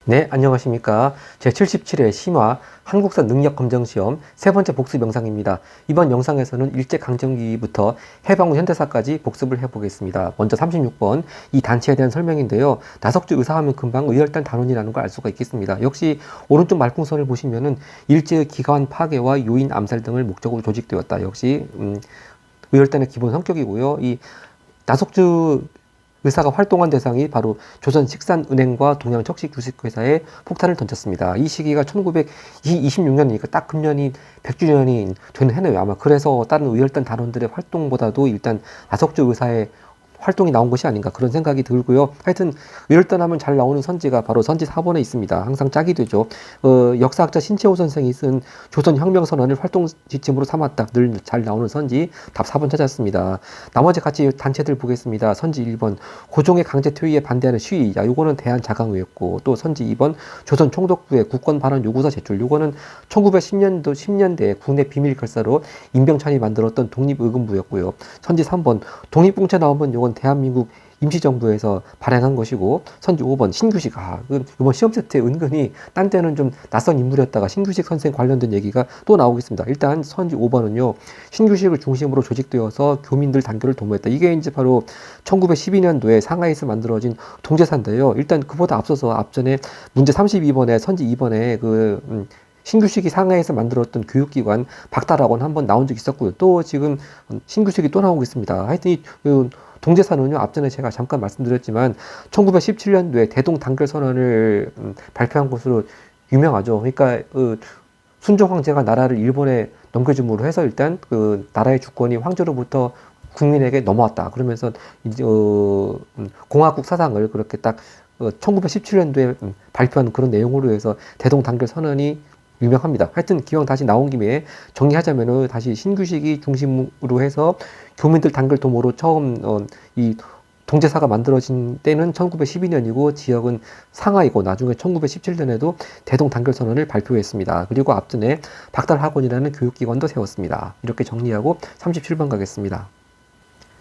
네, 안녕하십니까. 제77회 심화 한국사 능력검정시험 세 번째 복습 영상입니다. 이번 영상에서는 일제강점기부터 해방 후 현대사까지 복습을 해보겠습니다. 먼저 36번 이 단체에 대한 설명인데요. 나석주 의사하면 금방 의열단 단원이라는 걸 알 수가 있겠습니다. 역시 오른쪽 말풍선을 보시면은 일제의 기관 파괴와 요인 암살 등을 목적으로 조직되었다. 역시 의열단의 기본 성격이고요. 이 나석주 의사가 활동한 대상이 바로 조선식산은행과 동양척식주식회사에 폭탄을 던졌습니다. 이 시기가 1926년이니까 딱 금년이 100주년이 되는 해네요. 아마 그래서 다른 의열단 단원들의 활동보다도 일단 나석주 의사의 활동이 나온 것이 아닌가 그런 생각이 들고요. 하여튼 의열단 하면 잘 나오는 선지가 바로 선지 4번에 있습니다. 항상 짝이 되죠. 역사학자 신채호 선생이 쓴 조선혁명선언을 활동 지침으로 삼았다. 늘 잘 나오는 선지 답 4번 찾았습니다. 나머지 같이 단체들 보겠습니다. 선지 1번 고종의 강제 퇴위에 반대하는 시위. 야, 요거는 대한자강회였고 또 선지 2번 조선 총독부의 국권 발언 요구서 제출. 요거는 1910년도 10년대 국내 비밀 결사로 임병찬이 만들었던 독립의금부였고요. 선지 3번 독립공채 나오면 요건 대한민국 임시정부에서 발행한 것이고, 선지 5번 신규식. 이번 시험 세트에 은근히 딴 때는 좀 낯선 인물이었다가 신규식 선생 관련된 얘기가 또 나오겠습니다. 일단 선지 5번은요 신규식을 중심으로 조직되어서 교민들 단결을 도모했다. 이게 이제 바로 1912년도에 상하이에서 만들어진 동제사인데요. 일단 그보다 앞서서 앞전에 문제 32번에 선지 2번에 신규식이 상하이에서 만들었던 교육기관 박달학원 한번 나온 적 있었고요. 또 지금 신규식이 또 나오고 있습니다. 하여튼 이 동제사는요, 앞전에 제가 잠깐 말씀드렸지만 1917년도에 대동 단결 선언을 발표한 것으로 유명하죠. 그러니까 순종 황제가 나라를 일본에 넘겨줌으로 해서 일단 나라의 주권이 황제로부터 국민에게 넘어왔다. 그러면서 이제 공화국 사상을 그렇게 딱 1917년도에 발표한 그런 내용으로 해서 대동 단결 선언이 유명합니다. 하여튼 기왕 다시 나온 김에 정리하자면은 다시 신규식이 중심으로 해서 교민들 단결 도모로 처음 이 동제사가 만들어진 때는 1912년이고 지역은 상하이고 나중에 1917년에도 대동 단결 선언을 발표했습니다. 그리고 앞전에 박달학원이라는 교육기관도 세웠습니다. 이렇게 정리하고 37번 가겠습니다.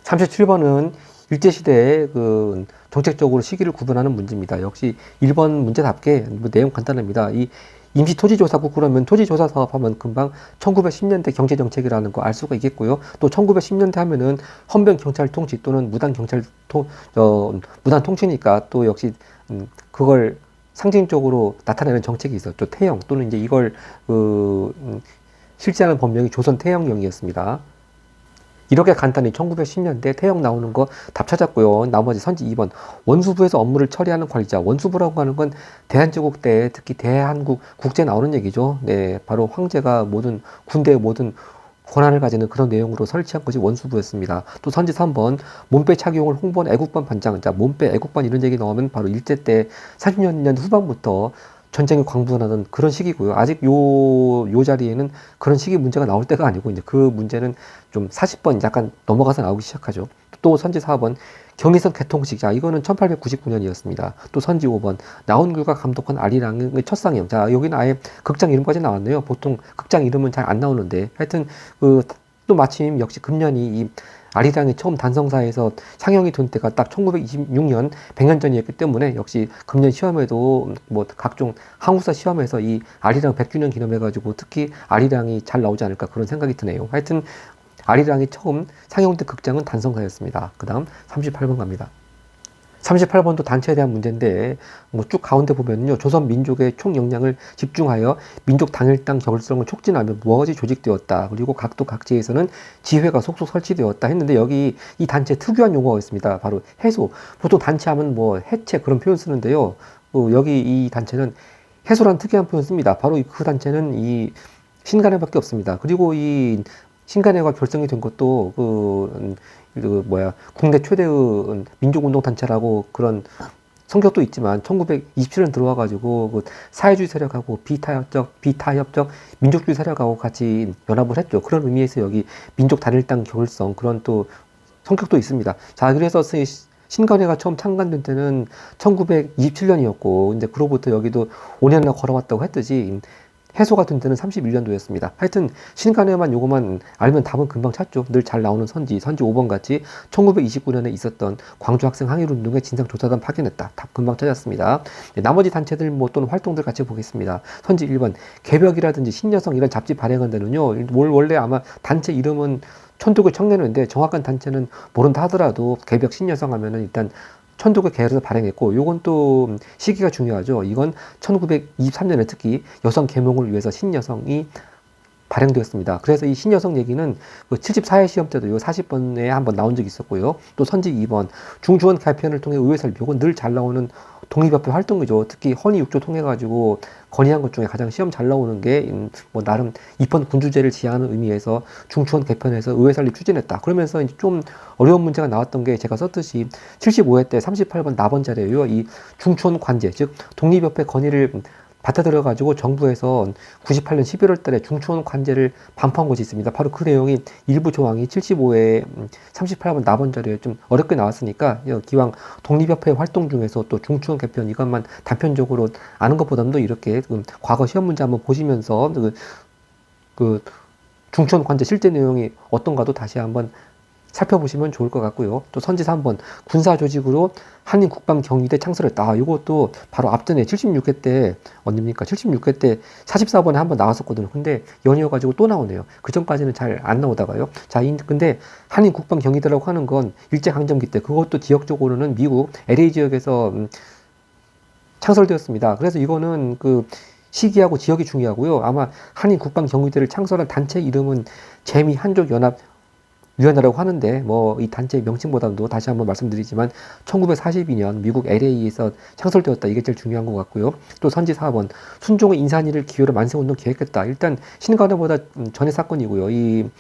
37번은 일제시대의 정책적으로 시기를 구분하는 문제입니다. 역시 1번 문제답게 내용 간단합니다. 이 임시토지조사국 그러면 토지조사 사업하면 금방 1910년대 경제정책이라는 거 알 수가 있겠고요. 또 1910년대 하면은 헌병경찰통치 또는 무단통치니까 또 역시 그걸 상징적으로 나타내는 정책이 있었죠. 태형 또는 이제 이걸 실시하는 법령이 조선 태형령이었습니다. 이렇게 간단히 1910년대 태형 나오는 거 답 찾았고요. 나머지 선지 2번 원수부에서 업무를 처리하는 관리자. 원수부라고 하는 건 대한제국 때 특히 대한국 국제 나오는 얘기죠. 네, 바로 황제가 모든 군대의 모든 권한을 가지는 그런 내용으로 설치한 것이 원수부였습니다. 또 선지 3번 몸빼 착용을 홍보한 애국반 반장. 자, 몸빼 애국반 이런 얘기 나오면 바로 일제 때 40년 후반부터 전쟁이 광분하던 그런 시기고요. 아직 요 자리에는 그런 시기 문제가 나올 때가 아니고, 이제 그 문제는 좀 40번 약간 넘어가서 나오기 시작하죠. 또 선지 4번, 경의선 개통식. 자, 이거는 1899년이었습니다. 또 선지 5번, 나온규가 감독한 아리랑의 첫 상영. 자, 여기는 아예 극장 이름까지 나왔네요. 보통 극장 이름은 잘 안 나오는데, 하여튼, 또 마침 역시 금년이 이 아리랑이 처음 단성사에서 상영이 된 때가 딱 1926년 100년 전이었기 때문에 역시 금년 시험에도 뭐 각종 항우사 시험에서 이 아리랑 100주년 기념해가지고 특히 아리랑이 잘 나오지 않을까 그런 생각이 드네요. 하여튼 아리랑이 처음 상영된 극장은 단성사였습니다. 그 다음 38번 갑니다. 38번도 단체에 대한 문제인데 뭐 쭉 가운데 보면요, 조선 민족의 총 역량을 집중하여 민족 당일당 결성을 촉진하며 무엇이 조직되었다. 그리고 각도 각지에서는 지회가 속속 설치되었다 했는데, 여기 이 단체 특유한 용어가 있습니다. 바로 해소. 보통 단체하면 뭐 해체 그런 표현 쓰는데요. 여기 이 단체는 해소란 특이한 표현 씁니다. 바로 그 단체는 이 신간회밖에 없습니다. 그리고 이 신간회가 결성이 된 것도 국내 최대의 민족운동단체라고 그런 성격도 있지만 1927년 들어와가지고 사회주의 세력하고 비타협적 민족주의 세력하고 같이 연합을 했죠. 그런 의미에서 여기 민족 단일당 결성 그런 또 성격도 있습니다. 자, 그래서 신간회가 처음 창간된 때는 1927년이었고, 이제 그로부터 여기도 5년이나 걸어왔다고 했듯이 해소가 된 데는 31년도였습니다. 하여튼 신간에만 요거만 알면 답은 금방 찾죠. 늘 잘 나오는 선지 5번 같이 1929년에 있었던 광주 학생 항일운동의 진상조사단 파견했다. 답 금방 찾았습니다. 네, 나머지 단체들 뭐 또는 활동들 같이 보겠습니다. 선지 1번 개벽이라든지 신여성 이런 잡지 발행한 데는요. 원래 아마 단체 이름은 천도교 청년회인데 정확한 단체는 모른다 하더라도 개벽 신여성 하면은 일단 천도교 계열에서 발행했고, 요건 또 시기가 중요하죠. 이건 1923년에 특히 여성 계몽을 위해서 신여성이 발행되었습니다. 그래서 이 신여성 얘기는 그 74회 시험 때도 요 40번에 한번 나온 적이 있었고요. 또 선지 2번 중주원 개편을 통해 의회 설비, 요건 늘 잘 나오는 독립협회 활동이죠. 특히 헌의 6조 통해 가지고 건의한 것 중에 가장 시험 잘 나오는 게 뭐 나름 입헌 군주제를 지향하는 의미에서 중추원 개편에서 의회 설립 추진했다. 그러면서 이제 좀 어려운 문제가 나왔던 게 제가 썼듯이 75회 때 38번 나번 자료예요. 이 중추원 관제, 즉 독립협회 건의를 받아들여가지고 정부에서 98년 11월 달에 중추원 관제를 반포한 것이 있습니다. 바로 그 내용이 일부 조항이 75회 38번 나번 자료에 좀 어렵게 나왔으니까 기왕 독립협회 활동 중에서 또 중추원 개편 이것만 단편적으로 아는 것보다도 이렇게 과거 시험 문제 한번 보시면서 그 중추원 관제 실제 내용이 어떤가도 다시 한번 살펴보시면 좋을 것 같고요. 또 선지 3번 군사 조직으로 한인 국방 경위대 창설했다. 이것도 바로 앞전에 76회 때 언입니까? 76회 때 44번에 한번 나왔었거든요. 근데 연이어 가지고 또 나오네요. 그 전까지는 잘 안 나오다가요. 자, 근데 한인 국방 경위대라고 하는 건 일제 강점기 때 그것도 지역적으로는 미국 LA 지역에서 창설되었습니다. 그래서 이거는 그 시기하고 지역이 중요하고요. 아마 한인 국방 경위대를 창설한 단체 이름은 재미 한족 연합 위원회라고 하는데 뭐 이 단체 명칭보다도 다시 한번 말씀드리지만 1942년 미국 LA에서 창설되었다. 이게 제일 중요한 것 같고요. 또 선지 4번 순종의 인산이를 기회로 만세운동 기획했다. 일단 신간회보다 전의 사건이고요. 이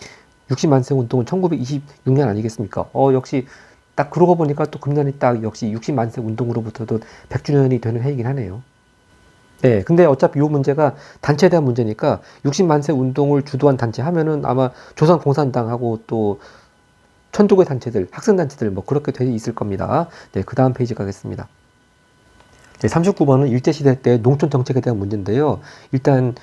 60만세운동은 1926년 아니겠습니까? 역시 딱 그러고 보니까 또 금년이 딱 역시 60만세 운동으로부터도 100주년이 되는 해이긴 하네요. 네, 근데 어차피 이 문제가 단체에 대한 문제니까 60만세 운동을 주도한 단체 하면은 아마 조선공산당하고 또 천도교 단체들, 학생단체들 뭐 그렇게 돼 있을 겁니다. 네, 그 다음 페이지 가겠습니다. 네, 39번은 일제시대 때 농촌 정책에 대한 문제인데요. 일단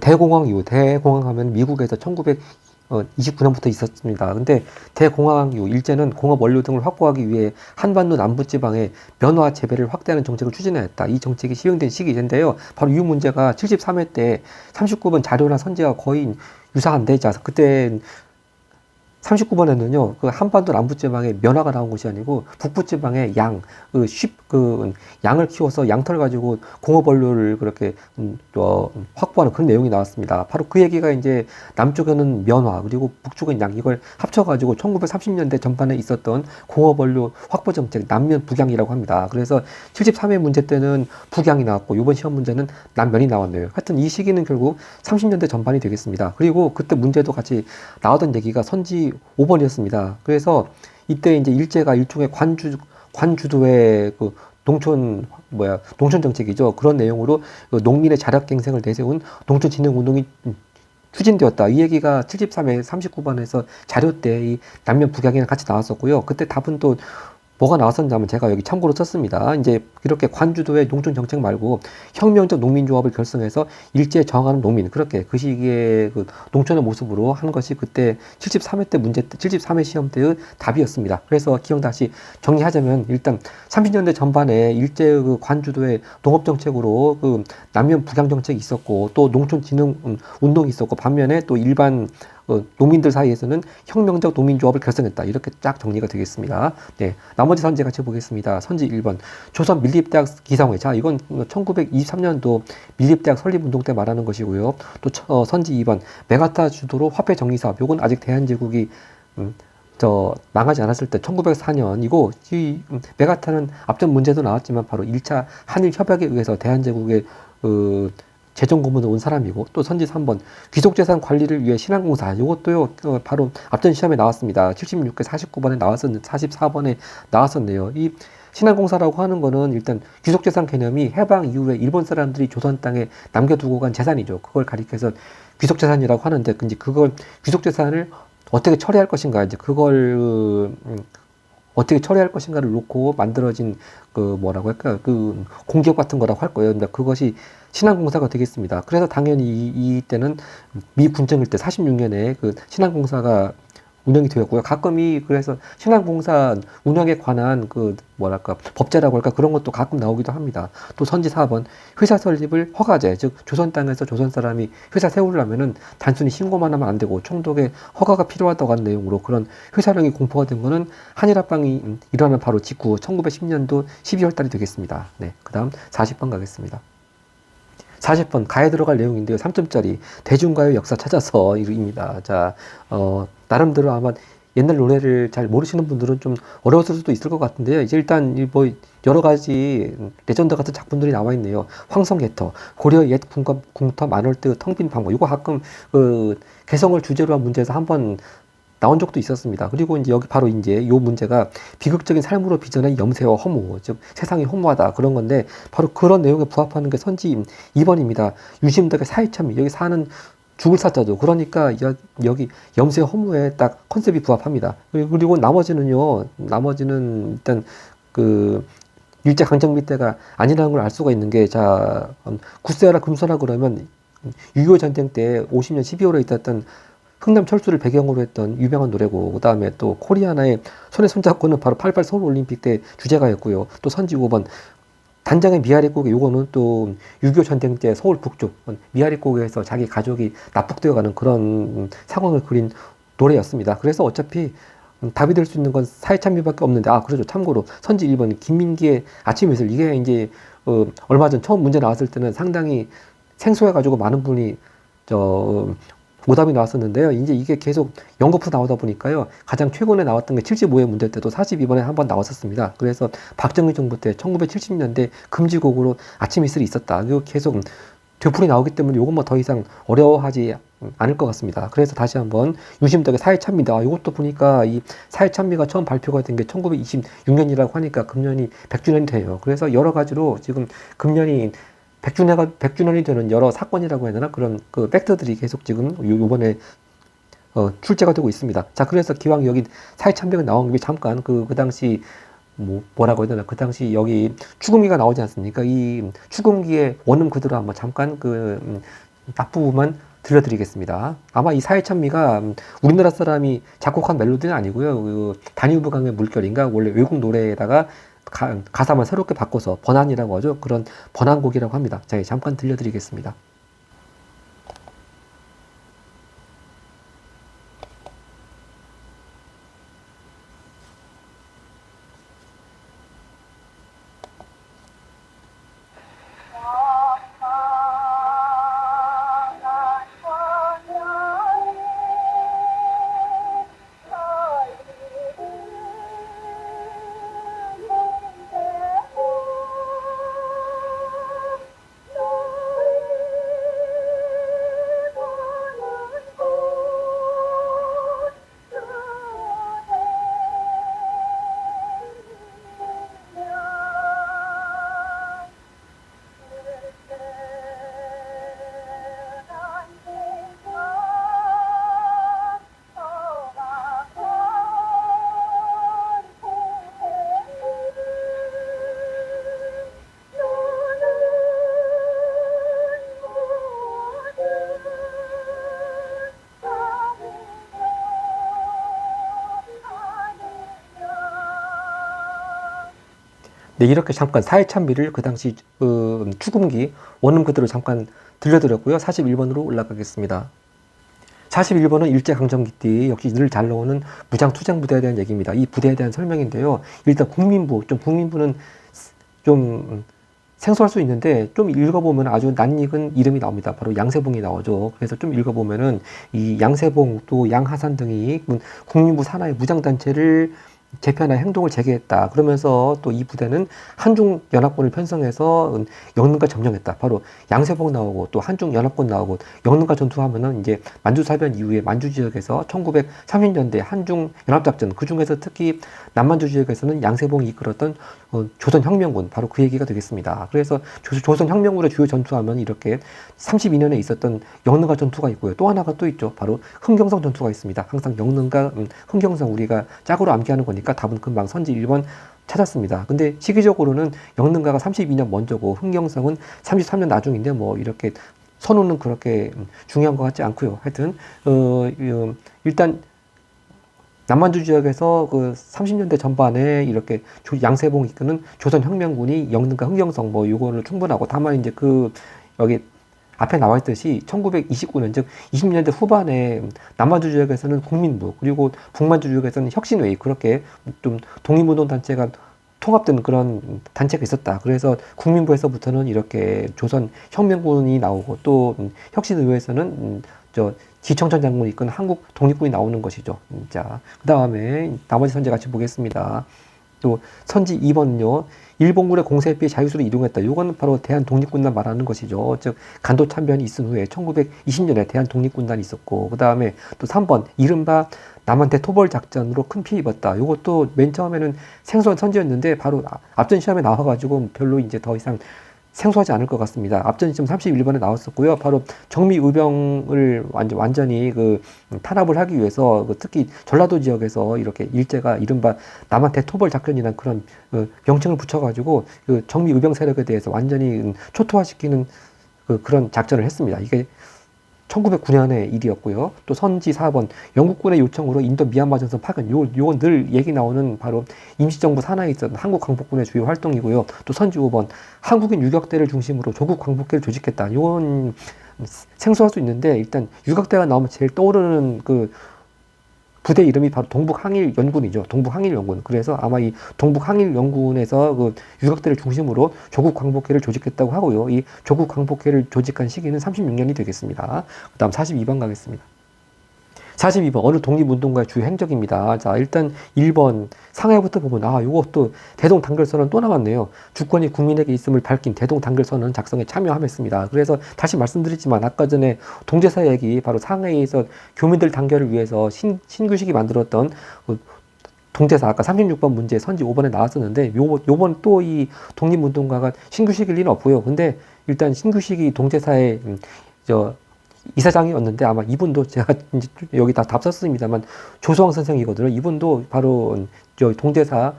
대공황 이후, 대공황 하면 미국에서 1929년부터 있었습니다. 근데 대공황 이후 일제는 공업 원료 등을 확보하기 위해 한반도 남부지방에 면화 재배를 확대하는 정책을 추진했다. 이 정책이 시행된 시기인데요. 바로 이 문제가 73회 때 39번 자료나 선지와 거의 유사한데, 자, 그때 39번에는요, 그 한반도 남부지방에 면화가 나온 것이 아니고 북부지방에 양을 키워서 양털 가지고 공업원료를 그렇게 확보하는 그런 내용이 나왔습니다. 바로 그 얘기가 이제 남쪽에는 면화 그리고 북쪽은 양 이걸 합쳐가지고 1930년대 전반에 있었던 공업원료 확보 정책 남면 북양이라고 합니다. 그래서 73회 문제 때는 북양이 나왔고 이번 시험 문제는 남면이 나왔네요. 하여튼 이 시기는 결국 30년대 전반이 되겠습니다. 그리고 그때 문제도 같이 나오던 얘기가 선지 5번이었습니다. 그래서 이때 이제 일제가 일종의 관주도의 그 농촌 정책이죠. 그런 내용으로 농민의 자력갱생을 내세운 농촌진흥운동이 추진되었다. 이 얘기가 73회 39번에서 자료 때 이 남면 북양이랑 같이 나왔었고요. 그때 답은 또 뭐가 나왔었냐면 제가 여기 참고로 썼습니다. 이제 이렇게 관주도의 농촌 정책 말고 혁명적 농민조합을 결성해서 일제에 저항하는 농민, 그렇게 그 시기에 그 농촌의 모습으로 한 것이 그때 73회 때 73회 시험 때의 답이었습니다. 그래서 기억 다시 정리하자면 일단 30년대 전반에 일제 그 관주도의 농업 정책으로 그 남면 북양 정책이 있었고 또 농촌 진흥 운동이 있었고 반면에 또 일반 농민들 사이에서는 혁명적 농민조합을 결성했다. 이렇게 쫙 정리가 되겠습니다. 네, 나머지 선지 같이 보겠습니다. 선지 1번 조선 밀립대학 기상회. 자, 이건 1923년도 밀립대학 설립운동 때 말하는 것이고요. 또 선지 2번 메가타 주도로 화폐 정리사업. 요건 아직 대한제국이 망하지 않았을 때 1904년 이거 메가타는 앞전 문제도 나왔지만 바로 1차 한일 협약에 의해서 대한제국의 재정 고문에 온 사람이고, 또 선지 3번 귀속재산 관리를 위해 신한공사. 이것도요 바로 앞전 시험에 나왔습니다. 76회 49번에 44번에 나왔었네요. 이 신한공사라고 하는 거는 일단 귀속재산 개념이 해방 이후에 일본 사람들이 조선 땅에 남겨두고 간 재산이죠. 그걸 가리켜서 귀속재산이라고 하는데, 이제 그걸 귀속재산을 어떻게 처리할 것인가, 이제 그걸 어떻게 처리할 것인가를 놓고 만들어진 그 뭐라고 할까요? 그 공기업 같은 거라고 할 거예요. 근데 그것이 신한공사가 되겠습니다. 그래서 당연히 이때는 미 군정일 때 46년에 그 신한공사가 운영이 되었고요. 가끔이 그래서 신한공사 운영에 관한 그 뭐랄까 법제라고 할까 그런 것도 가끔 나오기도 합니다. 또 선지 4번 회사 설립을 허가제, 즉 조선 땅에서 조선 사람이 회사 세우려면은 단순히 신고만 하면 안 되고 총독의 허가가 필요하다고 하는 내용으로 그런 회사령이 공포가 된 거는 한일합방이 일어나는 바로 직후 1910년도 12월 달이 되겠습니다. 네, 그다음 40번 가겠습니다. 40번 가에 들어갈 내용인데요. 3점짜리 대중가요 역사 찾아서 입니다. 자, 나름대로 아마 옛날 노래를 잘 모르시는 분들은 좀 어려웠을 수도 있을 것 같은데요. 이제 일단 뭐 여러 가지 레전드 같은 작품들이 나와 있네요. 황성예터, 고려 옛 궁터 만월대 텅빈 방법. 이거 가끔 그 개성을 주제로 한 문제에서 한번 나온 적도 있었습니다. 그리고 이제 여기 바로 이제 요 문제가 비극적인 삶으로 빚어낸 염세와 허무, 즉 세상이 허무하다 그런 건데 바로 그런 내용에 부합하는 게 선지 2번입니다. 유심덕의 사회참미 여기 사는 죽을 사자죠. 그러니까 여기 염세 허무에 딱 컨셉이 부합합니다. 그리고 나머지는 일단 그 일제 강점기 때가 아니라는 걸 알 수가 있는 게 자 굳세어라 금소라 그러면 6.25 전쟁 때 50년 12월에 있었던 흥남 철수를 배경으로 했던 유명한 노래고, 그 다음에 또 코리아나의 손에 손잡고는 바로 88 서울 올림픽 때 주제가였고요. 또 선지 5번 단장의 미아리곡, 요거는 또 6.25 전쟁 때 서울 북쪽 미아리곡에서 자기 가족이 납북되어 가는 그런 상황을 그린 노래였습니다. 그래서 어차피 답이 될 수 있는 건 사회참미밖에 없는데, 그렇죠. 참고로 선지 1번 김민기의 아침 이슬, 이게 이제 얼마 전 처음 문제 나왔을 때는 상당히 생소해가지고 많은 분이 오답이 나왔었는데요. 이제 이게 계속 연거푸 나오다 보니까요. 가장 최근에 나왔던 게 75회 문제 때도 42번에 한번 나왔었습니다. 그래서 박정희 정부 때 1970년대 금지곡으로 아침 이슬이 있었다. 이거 계속 되풀이 나오기 때문에 이건 뭐 더 이상 어려워하지 않을 것 같습니다. 그래서 다시 한번 유심덕의 사회참미다. 이것도 보니까 이 사회참미가 처음 발표가 된 게 1926년이라고 하니까 금년이 100주년이 돼요. 그래서 여러 가지로 지금 금년이 100주년이 되는 여러 사건이라고 해야 되나? 그런 그 팩트들이 계속 지금 요번에 출제가 되고 있습니다. 자, 그래서 기왕 여기 사회참배가 나온 김에 잠깐 그 당시 뭐라고 해야 되나? 그 당시 여기 추궁기가 나오지 않습니까? 이 추궁기의 원음 그대로 한번 잠깐 앞부분만 들려드리겠습니다. 아마 이 사회참미가 우리나라 사람이 작곡한 멜로디는 아니고요. 그 다니우브 강의 물결인가? 원래 외국 노래에다가 가사만 새롭게 바꿔서 번안이라고 하죠. 그런 번안곡이라고 합니다. 자, 잠깐 들려드리겠습니다. 네, 이렇게 잠깐 사회참미를 그 당시 추궁기 원음 그대로 잠깐 들려드렸고요. 41번으로 올라가겠습니다. 41번은 일제강점기 때 역시 늘 잘 나오는 무장투쟁 부대에 대한 얘기입니다. 이 부대에 대한 설명인데요. 일단 국민부는 좀 생소할 수 있는데 좀 읽어보면 아주 낯익은 이름이 나옵니다. 바로 양세봉이 나오죠. 그래서 좀 읽어보면은 이 양세봉 또 양하산 등이 국민부 산하의 무장단체를 개편한 행동을 재개했다. 그러면서 또 이 부대는 한중연합군을 편성해서 영능과 점령했다. 바로 양세봉 나오고 또 한중연합군 나오고 영능과 전투하면은 이제 만주사변 이후에 만주 지역에서 1930년대 한중연합작전, 그 중에서 특히 남만주 지역에서는 양세봉이 이끌었던 조선혁명군, 바로 그 얘기가 되겠습니다. 그래서 조선혁명군의 주요 전투하면 이렇게 32년에 있었던 영능과 전투가 있고요. 또 하나가 또 있죠. 바로 흥경성 전투가 있습니다. 항상 영능과 흥경성 우리가 짝으로 암기하는 거니까 하니까 답은 금방 선지 1번 찾았습니다. 근데 시기적으로는 영능가가 32년 먼저고 흥경성은 33년 나중인데 뭐 이렇게 선호는 그렇게 중요한 것 같지 않고요. 하여튼 일단 남만주 지역에서 그 30년대 전반에 이렇게 양세봉 이끄는 조선혁명군이 영능과 흥경성 뭐 요거는 충분하고, 다만 이제 그 여기 앞에 나와 있듯이 1929년 즉 20년대 후반에 남만주 지역에서는 국민부, 그리고 북만주 지역에서는 혁신회의, 그렇게 좀 독립운동 단체가 통합된 그런 단체가 있었다. 그래서 국민부에서부터는 이렇게 조선 혁명군이 나오고, 또 혁신의회에서는 저 지청천 장군이 이끈 한국 독립군이 나오는 것이죠. 자, 그 다음에 나머지 선제 같이 보겠습니다. 또 선지 2번은요. 일본군의 공세에 비해 자유수로 이동했다. 이거는 바로 대한 독립군단 말하는 것이죠. 즉 간도 참변이 있은 후에 1920년에 대한 독립군단이 있었고, 그 다음에 또 3번 이른바 남한테 토벌 작전으로 큰 피해 입었다. 이것도 맨 처음에는 생소한 선지였는데 바로 앞전 시험에 나와가지고 별로 이제 더 이상 생소하지 않을 것 같습니다. 앞전 시점 31번에 나왔었고요. 바로 정미의병을 완전히 그 탄압을 하기 위해서 특히 전라도 지역에서 이렇게 일제가 이른바 남한테 토벌 작전이라는 그런 명칭을 붙여가지고 그 정미의병 세력에 대해서 완전히 초토화시키는 그런 작전을 했습니다. 이게 1909년의 일이었고요. 또 선지 4번 영국군의 요청으로 인도 미얀마 전선 파견, 요건 늘 얘기 나오는 바로 임시정부 산하에 있었던 한국 광복군의 주요 활동이고요. 또 선지 5번 한국인 유격대를 중심으로 조국 광복회를 조직했다. 요건 생소할 수 있는데 일단 유격대가 나오면 제일 떠오르는 그 부대 이름이 바로 동북항일연군이죠. 동북항일연군. 그래서 아마 이 동북항일연군에서 그 유격대를 중심으로 조국 광복회를 조직했다고 하고요. 이 조국 광복회를 조직한 시기는 36년이 되겠습니다. 그 다음 42번 가겠습니다. 42번 어느 독립운동가의 주요 행적입니다. 자, 일단 1번 상하이부터 보면 요것도 대동단결선언 또 나왔네요. 주권이 국민에게 있음을 밝힌 대동단결선언 작성에 참여함했습니다. 그래서 다시 말씀드리지만 아까 전에 동제사 얘기, 바로 상하이에서 교민들 단결을 위해서 신규식이 만들었던 동제사, 아까 36번 문제 선지 5번에 나왔었는데 요번 또 이 독립운동가가 신규식일 리는 없고요. 근데 일단 신규식이 동제사의 이사장이었는데 아마 이분도 제가 이제 여기 다 답 썼습니다만 조수왕 선생이거든요. 이분도 바로 동제사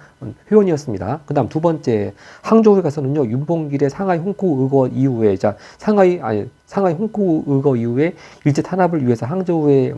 회원이었습니다. 그 다음 두 번째 항저우에 가서는요, 윤봉길의 상하이 홍콩 의거 이후에 상하이 홍콩 의거 이후에 일제 탄압을 위해서 항저우에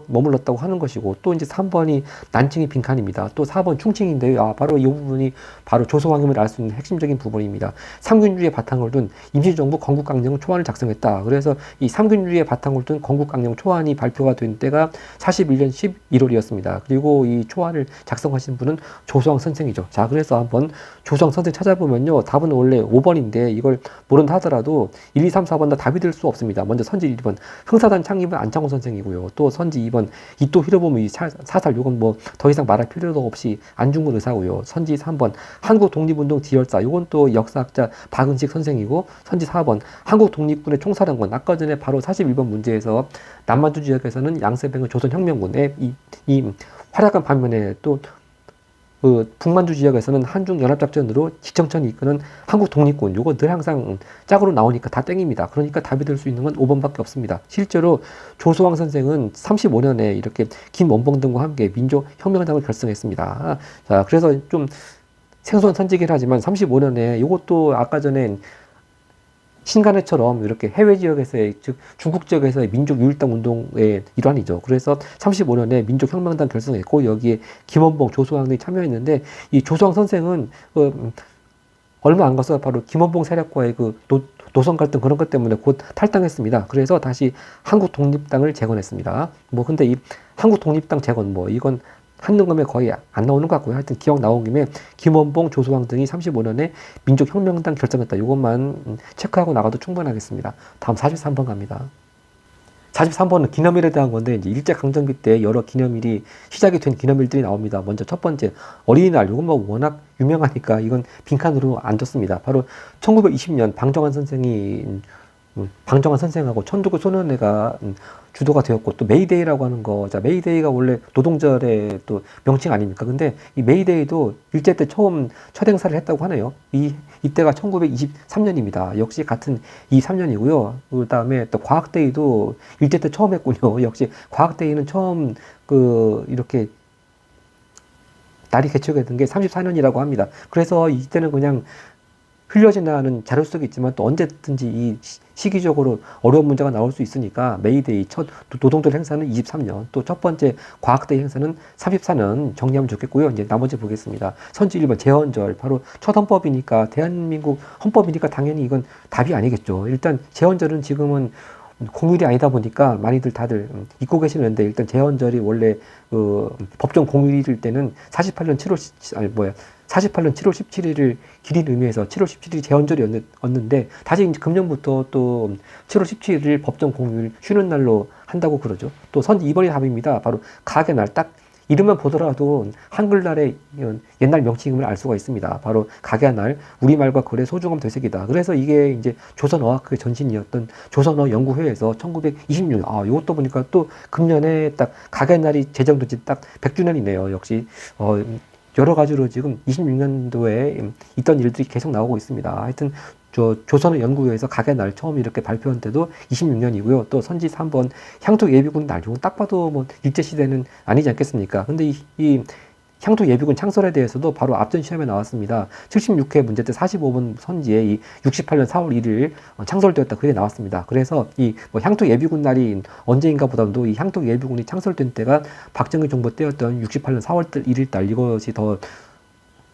머물렀다고 하는 것이고, 또 이제 3번이 난칭이 빈칸입니다. 또 4번 충칭인데요. 바로 이 부분이 바로 조선왕임을 알 수 있는 핵심적인 부분입니다. 삼균주의의 바탕을 둔 임시정부 건국강령 초안을 작성했다. 그래서 이 삼균주의의 바탕을 둔 건국강령 초안이 발표가 된 때가 41년 11월이었습니다. 그리고 이 초안을 작성하신 분은 조수왕 선생이죠. 자, 그래서 한번 조수왕 선생 찾아보면요, 답은 원래 5번인데 이걸 모른다 하더라도 1, 2, 3, 4번 다 답이 될 수 없습니다. 먼저 선지 1번 흥사단 창립은 안창호 선생이고요. 또 선지 2번 이토 히로부미 사살, 요건 뭐 더 이상 말할 필요도 없이 안중근 의사고요. 선지 3번 한국 독립운동 지열사, 요건 또 역사학자 박은식 선생이고, 선지 4번 한국 독립군의 총사령관, 아까 전에 바로 41번 문제에서 남만주 지역에서는 양세뱅의 조선혁명군의 이 활약한 반면에 또 북만주 지역에서는 한중연합작전으로 지청천이 이끄는 한국 독립군, 요거 늘 항상 짝으로 나오니까 다 땡입니다. 그러니까 답이 될 수 있는 건 5번밖에 없습니다. 실제로 조수왕 선생은 35년에 이렇게 김원봉 등과 함께 민족혁명당을 결성했습니다. 자, 그래서 좀 생소한 선지긴 하지만 35년에 요것도 아까 전에 신간회처럼 이렇게 해외 지역에서의, 즉 중국 지역에서의 민족 유일당 운동의 일환이죠. 그래서 35년에 민족혁명당 결성했고, 여기에 김원봉, 조수왕 등이 참여했는데, 이 조수왕 선생은 얼마 안 가서 바로 김원봉 세력과의 노선 갈등 그런 것 때문에 곧 탈당했습니다. 그래서 다시 한국 독립당을 재건했습니다. 뭐 근데 이 한국 독립당 재건, 뭐 이건 한능검에 거의 안 나오는 것 같고요. 하여튼 기억 나온 김에 김원봉, 조수왕 등이 35년에 민족혁명당 결정했다. 이것만 체크하고 나가도 충분하겠습니다. 다음 43번 갑니다. 43번은 기념일에 대한 건데, 이제 일제강점기 때 여러 기념일이 시작이 된 기념일들이 나옵니다. 먼저 첫 번째 어린이날, 이건 뭐 워낙 유명하니까 이건 빈칸으로 안 뒀습니다. 바로 1920년 방정환 선생하고 천주교 소년회가 주도가 되었고, 또 메이데이라고 하는 거, 자, 메이데이가 원래 노동절의 또 명칭 아닙니까? 근데 이 메이데이도 일제 때 처음 첫 행사를 했다고 하네요. 이때가 1923년입니다. 역시 같은 23년이고요. 그 다음에 또 과학데이도 일제 때 처음 했군요. 역시 과학데이는 처음 이렇게 날이 개최가 된 게 34년이라고 합니다. 그래서 이때는 그냥 흘려지나는 자료 속에 있지만 또 언제든지 이 시기적으로 어려운 문제가 나올 수 있으니까 메이데이 첫 노동절 행사는 23년, 또 첫 번째 과학데이 행사는 34년 정리하면 좋겠고요. 이제 나머지 보겠습니다. 선지 1번 제헌절, 바로 첫 헌법이니까 대한민국 헌법이니까 당연히 이건 답이 아니겠죠. 일단 제헌절은 지금은 공휴일이 아니다 보니까 많이들 다들 잊고 계시는데, 일단 제헌절이 원래 법정 공휴일일 때는 48년 7월 17일을 기린 의미에서 7월 17일이 제헌절이었는데, 다시 이제 금년부터 또 7월 17일을 법정 공휴일 쉬는 날로 한다고 그러죠. 또 선지 2번이 답입니다. 바로 가게 날, 딱 이름만 보더라도 한글날의 옛날 명칭임을 알 수가 있습니다. 바로 가게날, 우리말과 글의 소중함 되새기다. 그래서 이게 이제 조선어학회 전신이었던 조선어 연구회에서 1926년, 이것도 보니까 또 금년에 딱 가게날이 제정된 지 딱 100주년이네요. 역시 여러 가지로 지금 26년도에 있던 일들이 계속 나오고 있습니다. 하여튼 조선어 연구회에서 가게날 처음 이렇게 발표한 때도 26년이고요. 또 선지 3번 향토 예비군 날, 이건 딱 봐도 뭐 일제시대는 아니지 않겠습니까? 근데 이 향토 예비군 창설에 대해서도 바로 앞전 시험에 나왔습니다. 76회 문제 때 45번 선지에 이 68년 4월 1일 창설되었다, 그게 나왔습니다. 그래서 이 뭐 향토 예비군 날이 언제인가 보다도 이 향토 예비군이 창설된 때가 박정희 정부 때였던 68년 4월 1일 날, 이것이 더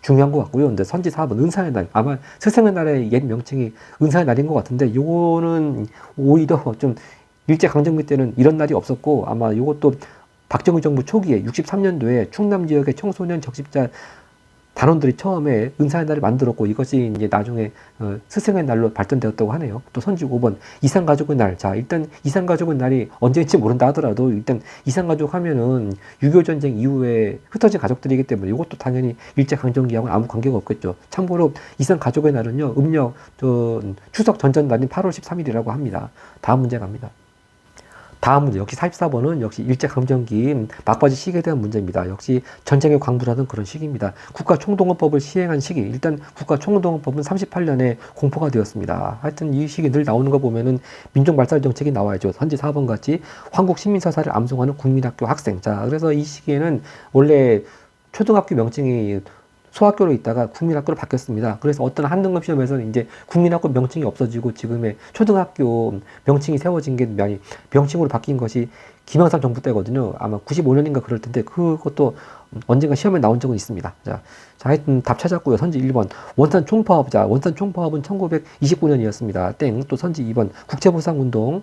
중요한 것 같고요. 근데 선지 4번 은사의 날, 아마 스승의 날의 옛 명칭이 은사의 날인 것 같은데, 요거는 오히려 좀 일제강점기 때는 이런 날이 없었고, 아마 요것도 박정희 정부 초기에 63년도에 충남 지역의 청소년 적십자 단원들이 처음에 은사의 날을 만들었고, 이것이 이제 나중에 스승의 날로 발전되었다고 하네요. 또 선지 5번 이산가족의 날. 자, 일단 이산가족의 날이 언제인지 모른다 하더라도 일단 이산가족 하면은 6.25 전쟁 이후에 흩어진 가족들이기 때문에 이것도 당연히 일제강점기하고는 아무 관계가 없겠죠. 참고로 이산가족의 날은요, 음력 추석 전전날인 8월 13일이라고 합니다. 다음 문제 갑니다. 다음 문제, 역시 44번은 역시 일제강점기 막바지 시기에 대한 문제입니다. 역시 전쟁에 광분하던 그런 시기입니다. 국가총동원법을 시행한 시기, 일단 국가총동원법은 38년에 공포가 되었습니다. 하여튼 이 시기 늘 나오는 거 보면은 민족말살 정책이 나와야죠. 선지 4번 같이 황국신민사사를 암송하는 국민학교 학생. 자, 그래서 이 시기에는 원래 초등학교 명칭이 소학교로 있다가 국민학교로 바뀌었습니다. 그래서 어떤 한등급 시험에서는 이제 국민학교 명칭이 없어지고 지금의 초등학교 명칭이 세워진 게 명칭으로 바뀐 것이 김영삼 정부 때거든요. 아마 95년인가 그럴 텐데, 그것도 언젠가 시험에 나온 적은 있습니다. 자, 하여튼 답 찾았고요. 선지 1번 원산 총파업. 자, 원산 총파업은 1929년이었습니다. 땡. 또 선지 2번 국제보상운동.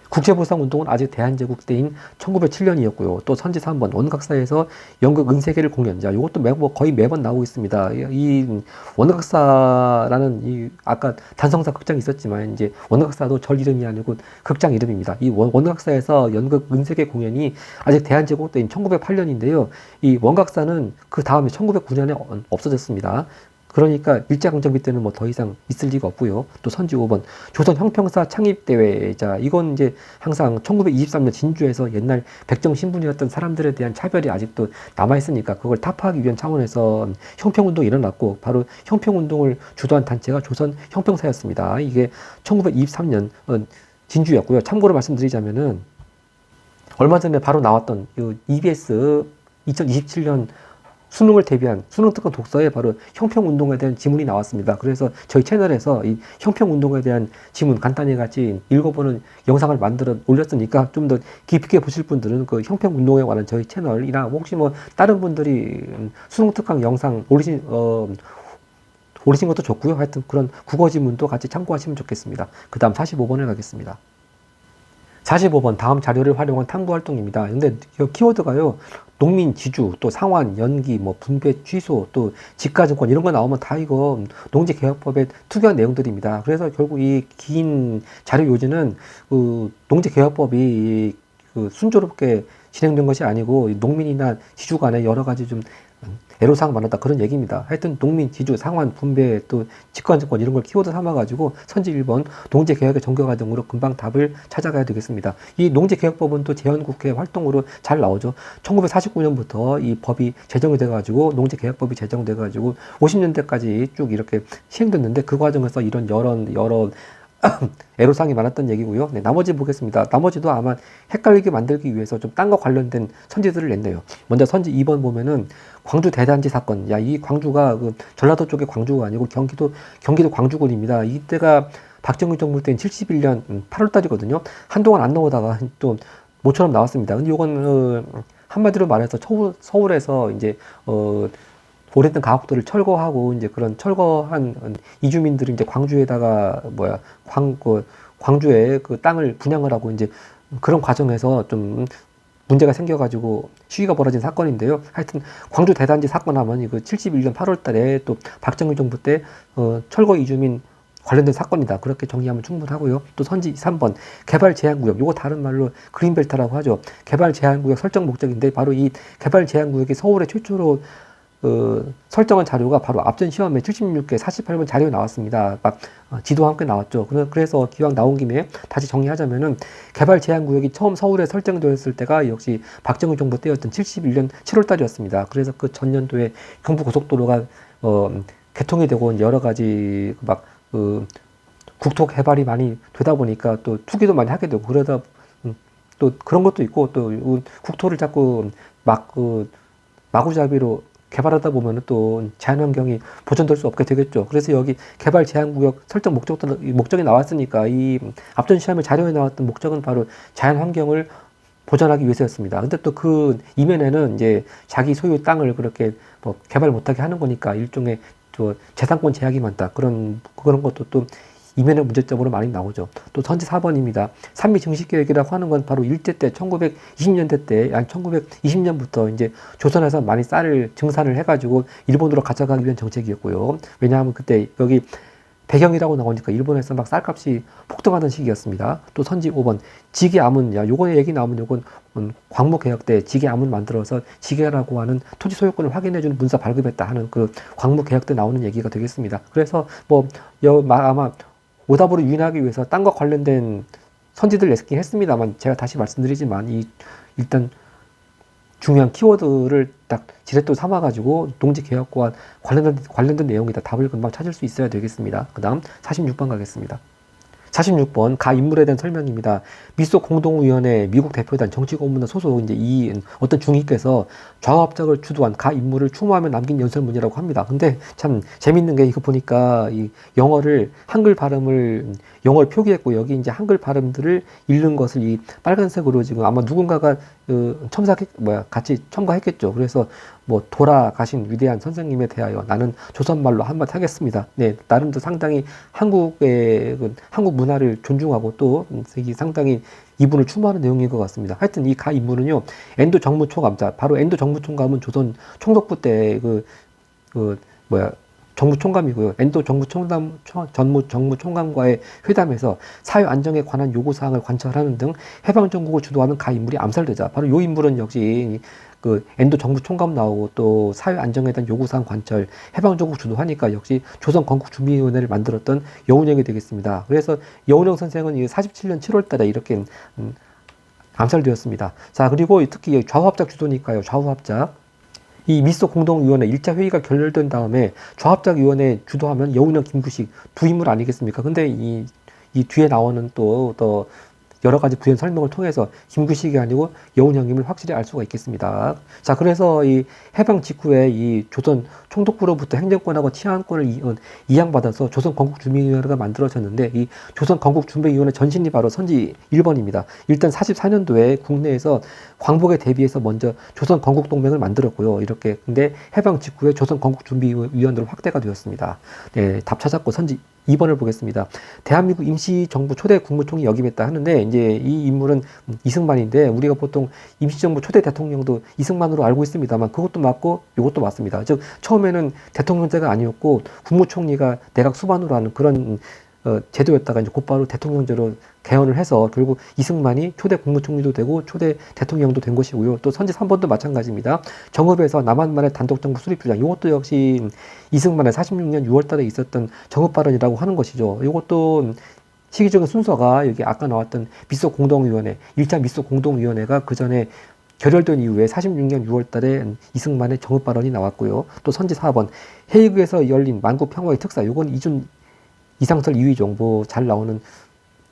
국제보상운동은 아직 대한제국 때인 1907년이었고요. 또 선지 3번 원각사에서 연극 은세계를 공연. 자, 이것도 거의 매번 나오고 있습니다. 이 원각사라는 이 아까 단성사 극장이 있었지만 이제 원각사도 절 이름이 아니고 극장 이름입니다. 이 원각사에서 연극 은세계 공연이 아직 대한제국 때인 1908년인데요. 이 원각사는 그 다음에 1909년에 없어졌습니다. 그러니까 일제강점기 때는 뭐 더 이상 있을 리가 없고요. 또 선지 5번 조선 형평사 창립대회. 자, 이건 이제 항상 1923년 진주에서 옛날 백정 신분이었던 사람들에 대한 차별이 아직도 남아있으니까 그걸 타파하기 위한 차원에서 형평운동이 일어났고, 바로 형평운동을 주도한 단체가 조선 형평사였습니다. 이게 1923년 진주였고요. 참고로 말씀드리자면은 얼마 전에 바로 나왔던 EBS 2027년 수능을 대비한 수능특강 독서에 바로 형평운동에 대한 지문이 나왔습니다. 그래서 저희 채널에서 이 형평운동에 대한 지문 간단히 같이 읽어보는 영상을 만들어 올렸으니까 좀 더 깊게 보실 분들은 그 형평운동에 관한 저희 채널이나 혹시 뭐 다른 분들이 수능특강 영상 올리신 것도 좋고요. 하여튼 그런 국어 지문도 같이 참고하시면 좋겠습니다. 그 다음 45번에 가겠습니다. 45번 다음 자료를 활용한 탐구 활동입니다. 근데 이 키워드가요, 농민 지주, 또 상환, 연기, 뭐 분배 취소, 또 지가증권 이런 거 나오면 다 이거 농지개혁법에 특유한 내용들입니다. 그래서 결국 이 긴 자료 요지는 농지개혁법이 순조롭게 진행된 것이 아니고 농민이나 지주 간에 여러 가지 좀 애로사항 많았다, 그런 얘기입니다. 하여튼 농민, 지주, 상환, 분배, 또 직관증권 이런 걸 키워드 삼아가지고 선지 1번 농지개혁의 전개과정으로 금방 답을 찾아가야 되겠습니다. 이 농지개혁법은 또 재헌국회 활동으로 잘 나오죠. 1949년부터 이 법이 제정이 돼가지고 농지개혁법이 제정돼가지고 50년대까지 쭉 이렇게 시행됐는데, 그 과정에서 이런 여러 애로사항이 많았던 얘기고요. 네, 나머지 보겠습니다. 나머지도 아마 헷갈리게 만들기 위해서 좀 딴 거 관련된 선지들을 냈네요. 먼저 선지 2번 보면은 광주 대단지 사건. 야, 이 광주가 그 전라도 쪽의 광주가 아니고 경기도 광주군입니다. 이때가 박정희 정부 때는 71년 8월 달이거든요. 한동안 안 나오다가 또 모처럼 나왔습니다. 근데 이건 한마디로 말해서 서울에서 이제 오래된 가옥들을 철거하고 이제 그런 철거한 이주민들이 이제 광주에다가 광주에 그 땅을 분양을 하고 이제 그런 과정에서 좀 문제가 생겨가지고 시위가 벌어진 사건인데요. 하여튼 광주 대단지 사건 하면 이거 71년 8월 달에 또 박정희 정부 때 철거 이주민 관련된 사건이다. 그렇게 정리하면 충분하고요. 또 선지 3번 개발 제한구역. 요거 다른 말로 그린벨트라고 하죠. 개발 제한구역 설정 목적인데 바로 이 개발 제한구역이 서울에 최초로 설정한 자료가 바로 앞전 시험에 76개 48번 자료에 나왔습니다. 막 지도와 함께 나왔죠. 그래서 기왕 나온 김에 다시 정리하자면은 개발 제한 구역이 처음 서울에 설정되었을 때가 역시 박정희 정부 때였던 71년 7월 달이었습니다. 그래서 그 전년도에 경부고속도로가 개통이 되고 여러 가지 국토 개발이 많이 되다 보니까 또 투기도 많이 하게 되고 그러다 또 그런 것도 있고 또 국토를 자꾸 마구잡이로 개발하다 보면 또 자연환경이 보존될 수 없게 되겠죠. 그래서 여기 개발 제한구역 설정 목적이 나왔으니까 이 앞전 시험에 자료에 나왔던 목적은 바로 자연환경을 보존하기 위해서였습니다. 근데 또 그 이면에는 이제 자기 소유 땅을 그렇게 개발 못하게 하는 거니까 일종의 재산권 제약이 많다. 그런 것도 또 이면의 문제점으로 많이 나오죠. 또 선지 4번입니다. 산미 증식 계획이라고 하는 건 바로 일제 때 1920년대 때, 아니 1920년부터 이제 조선에서 많이 쌀을 증산을 해가지고 일본으로 가져가기 위한 정책이었고요. 왜냐하면 그때 여기 배경이라고 나오니까 일본에서 막 쌀값이 폭등하던 시기였습니다. 또 선지 5번 지게 아문. 야, 요거 얘기 나오면 요건 광무 개혁 때 지게 아문 만들어서 지게라고 하는 토지 소유권을 확인해주는 문서 발급했다 하는 그 광무 개혁 때 나오는 얘기가 되겠습니다. 그래서 아마 오답으로 유인하기 위해서 땅과 관련된 선지들 냈긴 했습니다만 제가 다시 말씀드리지만 일단 중요한 키워드를 딱 지렛대로 삼아가지고 농지개혁과 관련된 내용이다. 답을 금방 찾을 수 있어야 되겠습니다. 그 다음 46번 가겠습니다. 46번 가 인물에 대한 설명입니다. 미소 공동위원회 미국 대표단 정치고문단 소속 이제 이 어떤 중위께서 좌우합작을 주도한 가 인물을 추모하며 남긴 연설문이라고 합니다. 근데 참 재밌는 게 이거 보니까 이 한글 발음을 영어를 표기했고 여기 이제 한글 발음들을 읽는 것을 이 빨간색으로 지금 아마 누군가가 같이 첨가했겠죠. 그래서 돌아가신 위대한 선생님에 대하여 나는 조선말로 한마디 하겠습니다. 네, 나름도 상당히 한국 문화를 존중하고 또 상당히 이분을 추모하는 내용인 것 같습니다. 하여튼 이 가 인물은요, 엔도 정무총감, 바로 엔도 정무총감은 조선 총독부 때 정무총감이고요. 엔도 정무총감과의 회담에서 사회 안정에 관한 요구사항을 관철하는 등 해방정국을 주도하는 가 인물이 암살되자 바로 요 인물은 역시 엔도 정부총감 나오고 또 사회 안정에 대한 요구사항 관철, 해방정국 주도하니까 역시 조선 건국준비위원회를 만들었던 여운형이 되겠습니다. 그래서 여운형 선생은 47년 7월 달에 이렇게 암살되었습니다. 자, 그리고 특히 좌우합작 주도니까요. 좌우합작. 이 미소 공동위원회 1차 회의가 결렬된 다음에 좌합작위원회 주도하면 여운형, 김구식 두 인물 아니겠습니까? 근데 이 뒤에 나오는 또 여러 가지 부연 설명을 통해서 김구식이 아니고 여운형임을 확실히 알 수가 있겠습니다. 자, 그래서 이 해방 직후에 이 조선 총독부로부터 행정권하고 치안권을 이양받아서 조선 건국준비위원회가 만들어졌는데 이 조선 건국준비위원회 전신이 바로 선지 1번입니다. 일단 44년도에 국내에서 광복에 대비해서 먼저 조선 건국동맹을 만들었고요. 이렇게 근데 해방 직후에 조선 건국준비위원회로 확대가 되었습니다. 네, 답 찾았고 선지 2번을 보겠습니다. 대한민국 임시정부 초대 국무총리 역임했다 하는데 이제 이 인물은 이승만인데 우리가 보통 임시정부 초대 대통령도 이승만으로 알고 있습니다만 그것도 맞고 이것도 맞습니다. 즉 처음에는 대통령제가 아니었고 국무총리가 내각 수반으로 하는 그런 제도였다가 이제 곧바로 대통령제로 개헌을 해서 결국 이승만이 초대 국무총리도 되고 초대 대통령도 된 것이고요. 또 선지 3번도 마찬가지입니다. 정읍에서 남한만의 단독정부 수립 주장. 이것도 역시 이승만의 46년 6월 달에 있었던 정읍 발언이라고 하는 것이죠. 이것도 시기적인 순서가 여기 아까 나왔던 미소 공동위원회, 1차 미소 공동위원회가 그 전에 결렬된 이후에 46년 6월 달에 이승만의 정읍 발언이 나왔고요. 또 선지 4번, 헤이그에서 열린 만국 평화의 특사. 이건 이상설 2위종 뭐 잘 나오는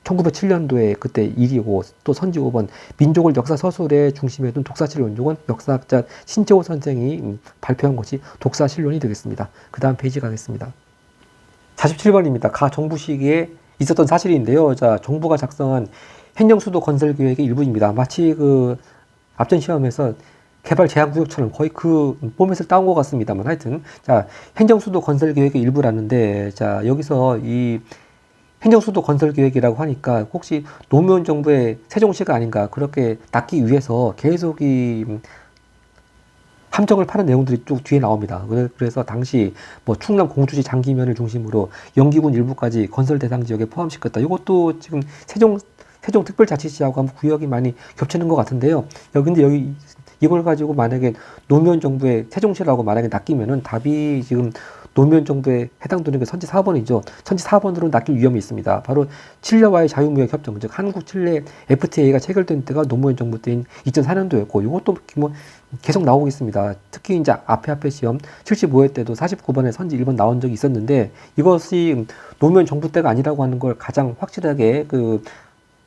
1907년도에 그때 일이고, 또 선지 5번 민족을 역사 서술의 중심에 둔 독사실론족은 역사학자 신재호 선생이 발표한 것이 독사실론이 되겠습니다. 그 다음 페이지 가겠습니다. 47번입니다. 가 정부 시기에 있었던 사실인데요. 자, 정부가 작성한 행정수도 건설 계획의 일부입니다. 마치 그 앞전 시험에서 개발 제한구역처럼 거의 그 포맷을 따온 것 같습니다만, 하여튼 자, 행정수도 건설 계획의 일부라는데, 자, 여기서 이 행정수도 건설 계획이라고 하니까 혹시 노무현 정부의 세종시가 아닌가, 그렇게 낚기 위해서 계속 이 함정을 파는 내용들이 쭉 뒤에 나옵니다. 그래서 당시 뭐 충남 공주시 장기면을 중심으로 영기군 일부까지 건설 대상 지역에 포함시켰다. 이것도 지금 세종특별자치시하고 한번 구역이 많이 겹치는 것 같은데요. 근데 여기 이걸 가지고 만약에 노무현 정부의 세종시라고 만약에 낚이면은 답이 지금 노무현 정부에 해당되는 게 선지 4번이죠. 선지 4번으로 낚일 위험이 있습니다. 바로 칠레와의 자유무역협정, 즉 한국-칠레 FTA가 체결된 때가 노무현 정부 때인 2004년도였고, 이것도 뭐 계속 나오겠습니다. 특히 이제 앞에 시험 75회 때도 49번에 선지 1번 나온 적이 있었는데, 이것이 노무현 정부 때가 아니라고 하는 걸 가장 확실하게 그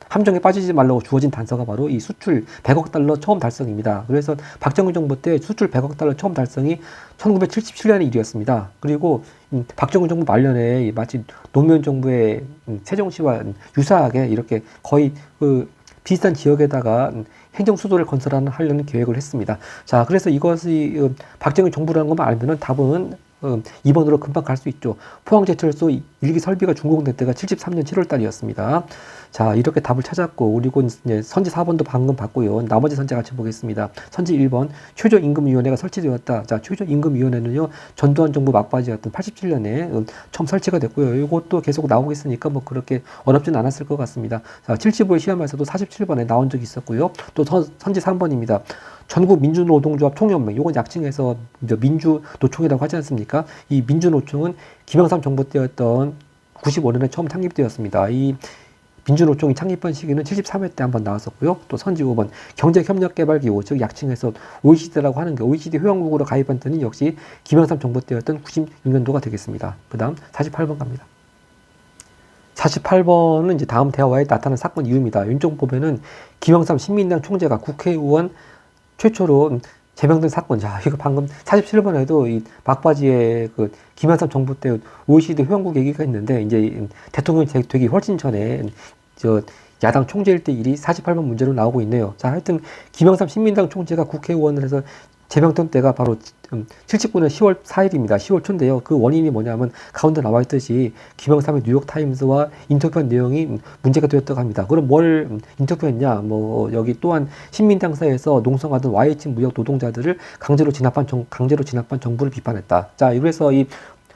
함정에 빠지지 말라고 주어진 단서가 바로 이 수출 100억 달러 처음 달성입니다. 그래서 박정희 정부 때 수출 100억 달러 처음 달성이 1977년의 일이었습니다. 그리고 박정희 정부 말년에 마치 노무현 정부의 세종시와 유사하게 이렇게 거의 그 비슷한 지역에다가 행정수도를 하려는 계획을 했습니다. 자, 그래서 이것이 박정희 정부라는 것만 알면은 답은 2번으로 금방 갈 수 있죠. 포항제철소 1기 설비가 준공된 때가 73년 7월 달이었습니다. 자, 이렇게 답을 찾았고, 그리고 이제 선지 4번도 방금 봤고요. 나머지 선지 같이 보겠습니다. 선지 1번, 최저임금위원회가 설치되었다. 자, 최저임금위원회는요, 전두환 정부 막바지였던 87년에 처음 설치가 됐고요. 이것도 계속 나오겠으니까 뭐 그렇게 어렵진 않았을 것 같습니다. 자, 75회 시험에서도 47번에 나온 적이 있었고요. 또 선지 3번입니다. 전국 민주노동조합 총연맹, 요건 약칭해서 민주노총이라고 하지 않습니까? 이 민주노총은 김영삼 정부 때였던 95년에 처음 창립되었습니다. 이 민주노총이 창립한 시기는 73회 때 한번 나왔었고요. 또 선지 5번 경제협력개발기구, 즉 약칭해서 OECD라고 하는 게 OECD 회원국으로 가입한 때는 역시 김영삼 정부 때였던 96년도가 되겠습니다. 그 다음 48번 갑니다. 48번은 이제 다음 대화에 나타난 사건 이유입니다. 윤종법에는 김영삼 신민당 총재가 국회의원 최초로 제명된 사건. 자, 이거 방금 47번에도 이 막바지에 그 김영삼 정부 때 OECD 회원국 얘기가 있는데, 이제 대통령이 되기 훨씬 전에 야당 총재일 때 일이 48번 문제로 나오고 있네요. 자, 하여튼 김영삼 신민당 총재가 국회의원을 해서 제명된 때가 바로 79년 10월 4일입니다. 10월 초인데요. 그 원인이 뭐냐면 가운데 나와 있듯이 김영삼의 뉴욕타임스와 인터뷰한 내용이 문제가 되었다고 합니다. 그럼 뭘 인터뷰했냐? 뭐 여기 또한 신민당사에서 농성하던 YH 무역 노동자들을 강제로 진압한 정부를 비판했다. 자, 그래서 이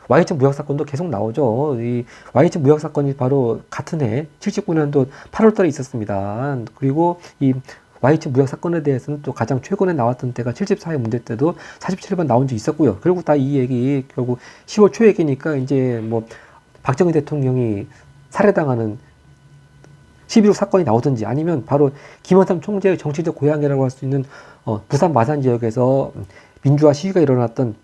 YH 무역 사건도 계속 나오죠. 이 YH 무역 사건이 바로 같은 해 79년도 8월 달에 있었습니다. 그리고 이 YH 무역 사건에 대해서는 또 가장 최근에 나왔던 때가 74회 문제 때도 47번 나온 적이 있었고요. 결국 다 이 얘기, 결국 10월 초 얘기니까 이제 뭐 박정희 대통령이 살해당하는 11.6 사건이 나오든지, 아니면 바로 김영삼 총재의 정치적 고향이라고 할 수 있는 부산 마산 지역에서 민주화 시위가 일어났던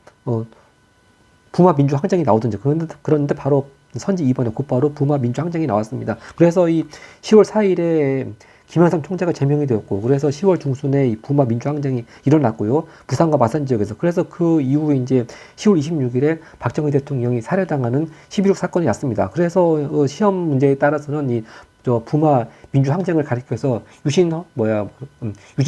부마 민주항쟁이 나오든지, 그런데 바로 선지 2번에 곧바로 부마 민주항쟁이 나왔습니다. 그래서 이 10월 4일에 김영삼 총재가 제명이 되었고, 그래서 10월 중순에 이 부마 민주항쟁이 일어났고요. 부산과 마산 지역에서. 그래서 그 이후에 이제 10월 26일에 박정희 대통령이 살해당하는 11.6 사건이 났습니다. 그래서 시험 문제에 따라서는 이 부마 민주항쟁을 가리켜서 유신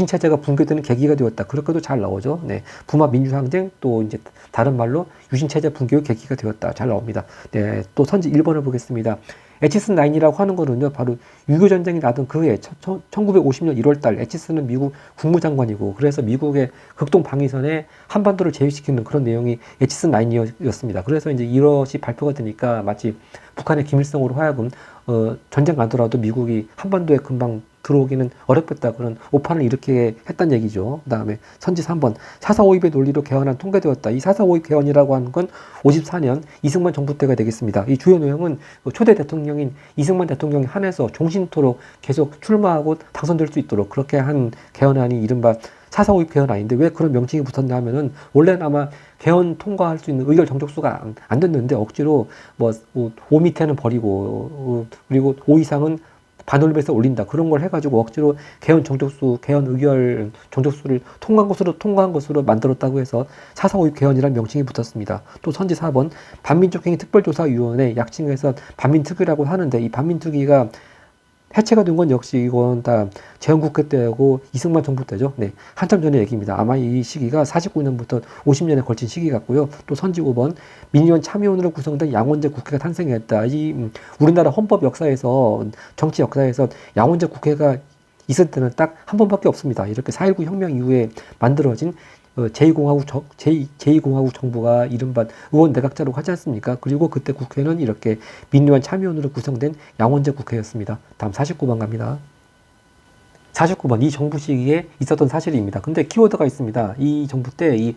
체제가 붕괴되는 계기가 되었다. 그렇게도 잘 나오죠. 네, 부마 민주항쟁, 또 이제 다른 말로 유신 체제 붕괴의 계기가 되었다. 잘 나옵니다. 네, 또 선지 1번을 보겠습니다. 에치슨9이라고 하는 거는요, 바로 6.25 전쟁이 나던 그 해, 1950년 1월 달, 에치슨은 미국 국무장관이고, 그래서 미국의 극동 방위선에 한반도를 제위시키는 그런 내용이 에치슨9이었습니다. 그래서 이제 이것이 발표가 되니까 마치 북한의 김일성으로 하여금 전쟁 가더라도 미국이 한반도에 금방 들어오기는 어렵겠다, 그런 오판을 일으키게 했단 얘기죠. 그 다음에 선지 3번, 4.4.5입의 논리로 개헌안 통과되었다. 이 4.4.5입 개헌이라고 하는 건 54년 이승만 정부 때가 되겠습니다. 이 주요 내용은 초대 대통령인 이승만 대통령이 한해서 종신토록 계속 출마하고 당선될 수 있도록 그렇게 한 개헌안이 이른바 사사오입 개헌 아닌데 왜 그런 명칭이 붙었냐 하면은 원래는 아마 개헌 통과할 수 있는 의결 정족수가 안 됐는데 억지로 뭐 5 밑에는 버리고 그리고 5 이상은 반올림에서 올린다 그런 걸 해가지고 억지로 개헌 정족수, 개헌 의결 정족수를 통과한 것으로 만들었다고 해서 사사오입 개헌이라는 명칭이 붙었습니다. 또 선지 4번 반민족행위 특별조사위원회 약칭해서 반민특위라고 하는데 이 반민특위가 해체가 된 건 역시 이건 다 재헌국회 때하고 이승만 정부 때죠. 네, 한참 전의 얘기입니다. 아마 이 시기가 49년부터 50년에 걸친 시기 같고요. 또 선지 5번 민의원 참여원으로 구성된 양원제 국회가 탄생했다. 이 우리나라 헌법 역사에서 정치 역사에서 양원제 국회가 있을 때는 딱 한 번밖에 없습니다. 이렇게 4.19 혁명 이후에 만들어진 제2공화국 정부가 이른바 의원 내각제로 하지 않습니까? 그리고 그때 국회는 이렇게 민의원 참여원으로 구성된 양원제 국회였습니다. 다음 49번 갑니다. 49번 이 정부 시기에 있었던 사실입니다. 근데 키워드가 있습니다. 이 정부 때 이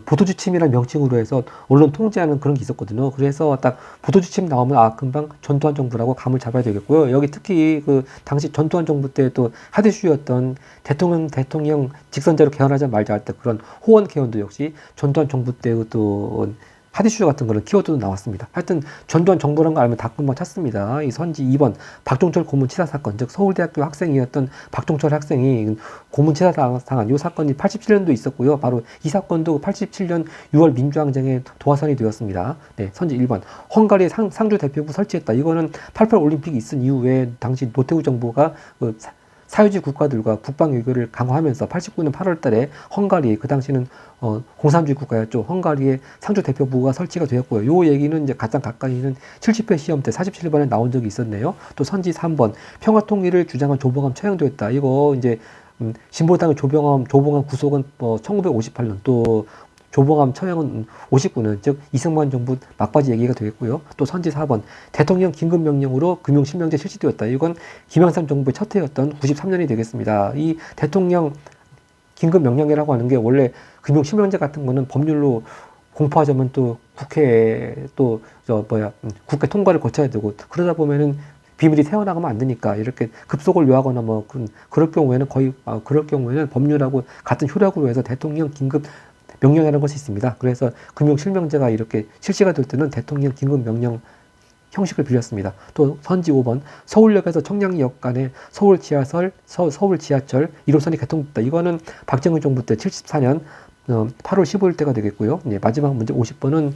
보도지침이라는 명칭으로 해서 언론 통제하는 그런 게 있었거든요. 그래서 딱 보도지침 나오면 금방 전두환 정부라고 감을 잡아야 되겠고요. 여기 특히 그 당시 전두환 정부 때 또 핫 이슈였던 대통령 직선제로 개헌하자 말자 할 때 그런 호원 개헌도 역시 전두환 정부 때 또 핫 이슈 같은 그런 키워드도 나왔습니다. 하여튼 전두환 정부라는 거 알면 다 금방 찾습니다. 이 선지 2번 박종철 고문치사 사건, 즉 서울대학교 학생이었던 박종철 학생이 고문치사 당한 이 사건이 87년도 있었고요. 바로 이 사건도 87년 6월 민주항쟁의 도화선이 되었습니다. 네, 선지 1번 헝가리의 상주 대표부 설치했다. 이거는 88 올림픽이 있은 이후에 당시 노태우 정부가 사회주의 국가들과 국방 외교를 강화하면서 89년 8월 달에 헝가리, 그 당시는 공산주의 국가였죠. 헝가리의 상주 대표부가 설치가 되었고요. 요 얘기는 이제 가장 가까이 있는 70회 시험 때 47번에 나온 적이 있었네요. 또 선지 3번 평화 통일을 주장한 조봉암 처형되었다. 이거 이제 진보당의 조봉암 구속은 1958년 또 조봉암 처형은 59년, 즉 이승만 정부 막바지 얘기가 되겠고요. 또 선지 4번 대통령 긴급명령으로 금융실명제 실시되었다. 이건 김영삼 정부의 첫 해였던 93년이 되겠습니다. 이 대통령 긴급명령이라고 하는 게 원래 금융실명제 같은 거는 법률로 공포하자면 또 국회에 국회 통과를 거쳐야 되고 그러다 보면은 비밀이 새어나가면 안 되니까 이렇게 급속을 요하거나 그럴 경우에는 법률하고 같은 효력으로 해서 대통령 긴급 명령이라는 것이 있습니다. 그래서 금융실명제가 이렇게 실시가 될 때는 대통령 긴급명령 형식을 빌렸습니다. 또 선지 5번 서울역에서 청량리역 간에 서울 지하철 1호선이 개통됐다. 이거는 박정희 정부 때 74년 8월 15일 때가 되겠고요. 네, 마지막 문제 50번은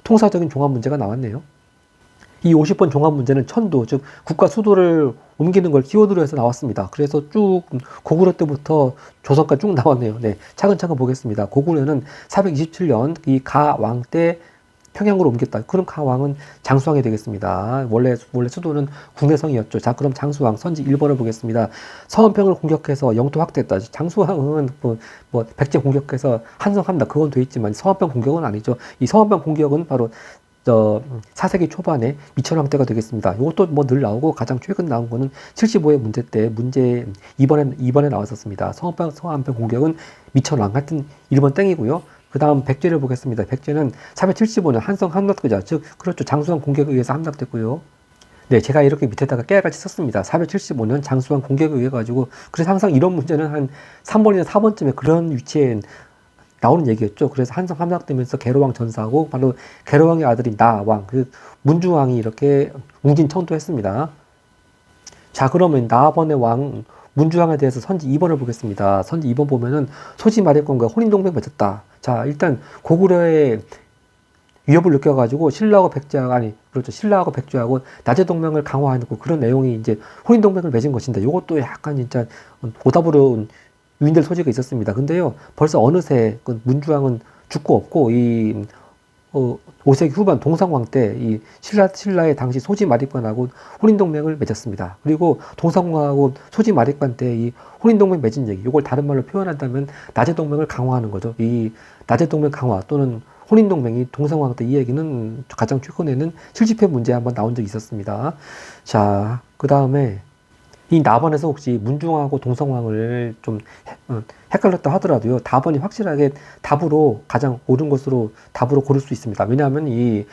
통사적인 종합 문제가 나왔네요. 이 50번 종합 문제는 천도, 즉 국가 수도를 옮기는 걸 키워드로 해서 나왔습니다. 그래서 쭉 고구려 때부터 조선까지 쭉 나왔네요. 네, 차근차근 보겠습니다. 고구려는 427년 이 가왕 때 평양으로 옮겼다. 그럼 가왕은 장수왕이 되겠습니다. 원래 수도는 국내성이었죠. 자, 그럼 장수왕 선지 1번을 보겠습니다. 서원평을 공격해서 영토 확대했다. 장수왕은 백제 공격해서 한성한다. 그건 돼 있지만 서원평 공격은 아니죠. 이 서원평 공격은 바로 4세기 초반에 미천왕 때가 되겠습니다. 이것도 늘 나오고 가장 최근 나온 거는 75회 문제 때 2번에 나왔었습니다. 서한평 공격은 미천왕. 하여튼 1번 땡이고요. 그 다음 백제를 보겠습니다. 백제는 475년 한성 함락되자, 즉 그렇죠. 장수왕 공격에 의해서 함락됐고요. 네, 제가 이렇게 밑에다가 깨알같이 썼습니다. 475년 장수왕 공격에 의해 가지고, 그래서 항상 이런 문제는 한 3번이나 4번쯤에 그런 위치에 나오는 얘기였죠. 그래서 한성 함락되면서 계로왕 전사하고 바로 계로왕의 아들인 나왕, 문주왕이 이렇게 웅진청도했습니다. 자, 그러면 나번의 왕 문주왕에 대해서 선지 2번을 보겠습니다. 선지 2번 보면은 소지 마력권과 혼인동맹 맺었다. 자, 일단 고구려의 위협을 느껴가지고 신라하고 백제하고 나제 동맹을 강화하는 그런 내용이 이제 혼인동맹을 맺은 것인데, 이것도 약간 진짜 오답으로 유인될 소지가 있었습니다. 근데요, 벌써 어느새 문주왕은 죽고 없고 5세기 후반 동상왕 때 이 신라의 당시 소지 마립관하고 혼인동맹을 맺었습니다. 그리고 동상왕하고 소지 마립관 때 이 혼인동맹 맺은 얘기, 이걸 다른 말로 표현한다면 나제 동맹을 강화하는 거죠. 이 나제 동맹 강화 또는 혼인동맹이 동상왕 때 이 얘기는 가장 최근에는 70회 문제에 한번 나온 적이 있었습니다. 자, 그 다음에 이 나번에서 혹시 문중왕하고 동성왕을 좀 헷갈렸다 하더라도요, 답번이 확실하게 답으로 가장 옳은 것으로 답으로 고를 수 있습니다. 왜냐하면 이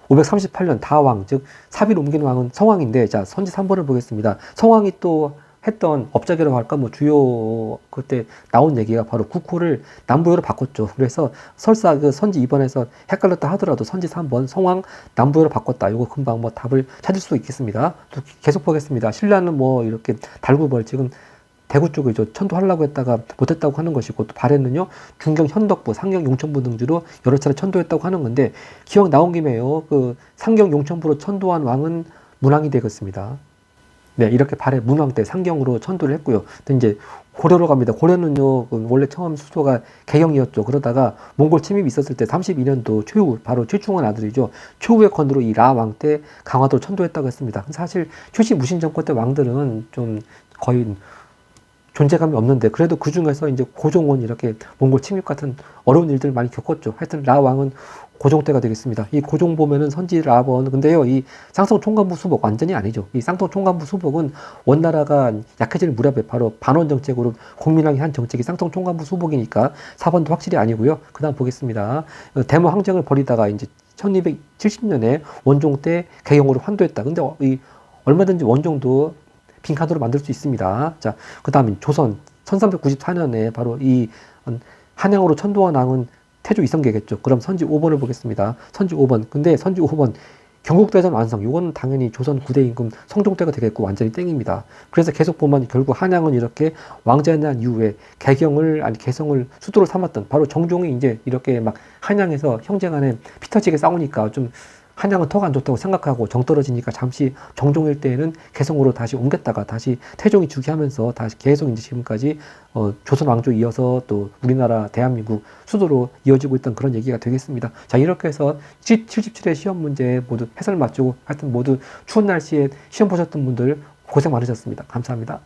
538년 다왕, 즉 사비를 옮긴 왕은 성왕인데, 자, 선지 3번을 보겠습니다. 성왕이 또 했던 업자기라고 할까, 뭐 주요 그때 나온 얘기가 바로 국호를 남부여로 바꿨죠. 그래서 설사 그 선지 2번에서 헷갈렸다 하더라도 선지 3번 성황 남부여로 바꿨다. 이거 금방 뭐 답을 찾을 수 있겠습니다. 또 계속 보겠습니다. 신라는 뭐 이렇게 달구벌 지금 대구 쪽에 천도하려고 했다가 못했다고 하는 것이고, 또 발해는요 중경 현덕부, 상경 용천부 등지로 여러 차례 천도했다고 하는 건데, 기억 나온 김에요 그 상경 용천부로 천도한 왕은 문왕이 되겠습니다. 네, 이렇게 발해 문왕 때 상경으로 천도를 했고요. 또 이제 고려로 갑니다. 고려는요 원래 처음 수도가 개경이었죠. 그러다가 몽골 침입이 있었을 때 32년도 최후, 바로 최충원 아들이죠, 최후의 건으로 이 라왕 때 강화도를 천도했다고 했습니다. 사실 최씨 무신 정권 때 왕들은 좀 거의 존재감이 없는데, 그래도 그 중에서 이제 고종원 이렇게 몽골 침입 같은 어려운 일들 많이 겪었죠. 하여튼 라왕은 고종 때가 되겠습니다. 이 고종 보면은 선지 라번, 근데요 이 쌍통 총관부 수복 완전히 아니죠. 이 쌍통 총관부 수복은 원나라가 약해질 무렵에 바로 반원 정책으로 국민왕이 한 정책이 쌍통 총관부 수복이니까 4번도 확실히 아니고요. 그다음 보겠습니다. 대모 항쟁을 벌이다가 이제 1270년에 원종 때 개경으로 환도했다. 근데 이 얼마든지 원종도 빈칸으로 만들 수 있습니다. 자, 그 다음에 조선 1394년에 바로 이 한양으로 천도한 왕은 태조 이성계겠죠. 그럼 선지 5번을 보겠습니다. 선지 5번. 근데 선지 5번 경국대전 완성. 이거는 당연히 조선 9대 임금 성종 때가 되겠고 완전히 땡입니다. 그래서 계속 보면 결국 한양은 이렇게 왕자에 대한 이후에 개경을, 아니 개성을 수도로 삼았던 바로 정종이 이제 이렇게 막 한양에서 형제 간에 피 터지게 싸우니까 좀 한양은 턱 안 좋다고 생각하고 정 떨어지니까 잠시 정종일 때에는 개성으로 다시 옮겼다가 다시 태종이 주기하면서 다시 계속 이제 지금까지 조선 왕조 이어서 또 우리나라 대한민국 수도로 이어지고 있던 그런 얘기가 되겠습니다. 자, 이렇게 해서 77회 시험 문제 모두 해설 마치고, 하여튼 모두 추운 날씨에 시험 보셨던 분들 고생 많으셨습니다. 감사합니다.